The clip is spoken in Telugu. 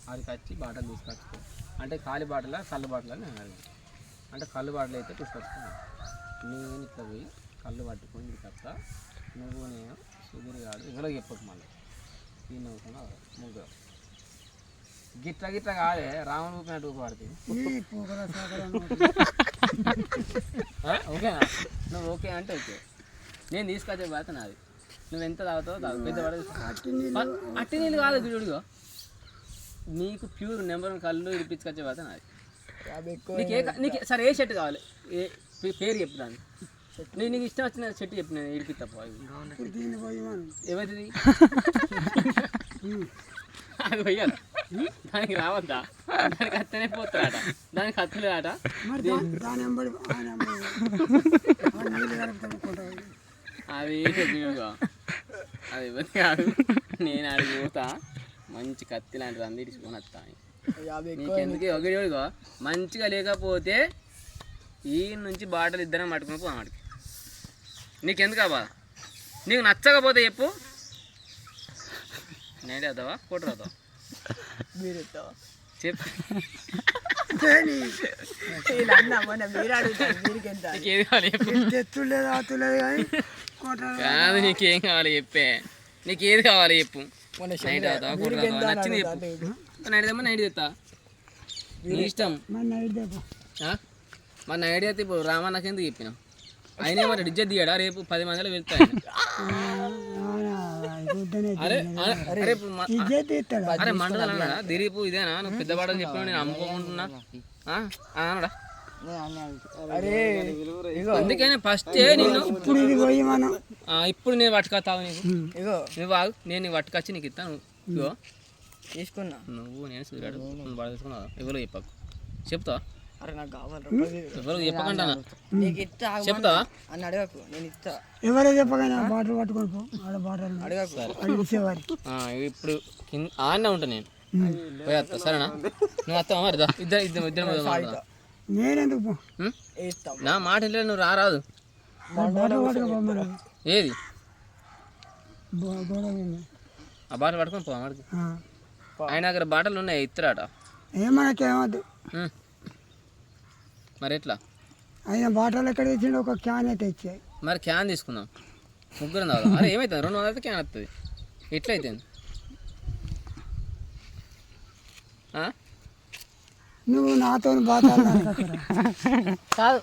ఆడికి వచ్చి బాటలు తీసుకొచ్చుకో అంటే ఖాళీ బాటలా కళ్ళు బాటలా నేను అడిగాను అంటే కళ్ళు బాటలు అయితే తీసుకొచ్చుకున్నాను నేను ఇట్లా పోయి కళ్ళు పట్టుకొని ఇంటికి నువ్వు నేను సుధీర్ గాడు ఎవరో చెప్పకు మళ్ళీ ఈ నవ్వుకున్నా ముగ్గురు గిట్ల గిట్ల కాదే రాముడు ఊపినట్టు ఊపడుతుంది ఓకేనా నువ్వు ఓకే అంటే ఓకే నేను తీసుకొచ్చే బాధ నాది నువ్వు ఎంత తాగుతావో తాగు పెద్ద అట్టి నీళ్ళు కాదు గుడిగో నీకు ప్యూర్ నెంబర్ కళ్ళు ఇడిపించుకొచ్చే బాధ నాది నీకు సరే ఏ షర్ట్ కావాలి ఏ పేరు చెప్తాను నీకు ఇష్టం వచ్చిన షర్ట్ చెప్పి నేను ఇడిపిస్తా ఎవరిది అది పోయాలి దానికి రావద్దా దానికి అత్తనే పోతాడట దానికి అత్తలే ఆట అది అది ఎవరి కాదు నేను ఆడికి పోతా మంచి కత్తి లాంటిది అంది తీసుకొని వస్తా నీకెందుకు ఒకటిగా మంచిగా లేకపోతే ఈ నుంచి బాటలు ఇద్దరం పట్టుకుని పోదాం వాడికి నీకెందుకు అబ్బా నీకు నచ్చకపోతే చెప్పు నేను అవుతావా కోట అవుతావా చెప్పు కాదు నీకేం కావాలి చెప్పే నీకేది కావాలి చెప్పు నైట్ అవుతావా కోట అవుతావా నచ్చింది చెప్పు నైట్ తెమ్మా నైట్ తెస్తా నీ ఇష్టం మన నైట్ అయితే ఇప్పుడు రామా నాకెందుకు చెప్పినా అయినా మరి డిజ్జత్ దిగాడా రేపు 10 మందిలో వెళ్తాయి అరే మండలం అన్నాడా దిరీపు ఇదేనా నువ్వు పెద్దవాడని చెప్పినా నేను అమ్ముకోకుంటున్నా అన్నాడా అందుకనే ఫస్ట్ నిన్ను ఇప్పుడు నేను పట్టుకొస్తావు నీకు నువ్వు బాగు నేను నీకు పట్టుకొచ్చి నీకు ఇస్తాను ఇగో తీసుకున్నా నువ్వు నేను సూర్యాడు నువ్వు బాగా తీసుకున్నావు ఎవరు చెప్పకు చెప్తావా అరే నాకు కావాలి ఎవరు చెప్పకుండా చెప్తావా అని అడగకు నేను ఇస్తా ఎవరో చెప్పగానే బాటిల్ పట్టుకొని పో బాటిల్ అడగకు ఇప్పుడు ఆడనే ఉంటా నేను పోయేస్తా సరేనా నువ్వు వస్తావా మరి ఇద్దరు నేనెందుకు నా మాట ఇంట్లో నువ్వు రారాదు ఏది ఆ బాటలు పట్టుకొని పో వాడికి ఆయన దగ్గర బాటలు ఉన్నాయి ఇత్తరాట ఏమనకేమద్దు మరి ఎట్లా ఆయన బాటలు ఎక్కడ తెచ్చిండు ఒక క్యాన్ అయితే ఇచ్చాయి మరి క్యాన్ తీసుకుందాం ముగ్గురు తాగుదాం అరే ఏమవుతుంది 200 అయితే క్యాన్ వస్తుంది ఎట్లయితే నువ్వు నాతో బాగా కాదు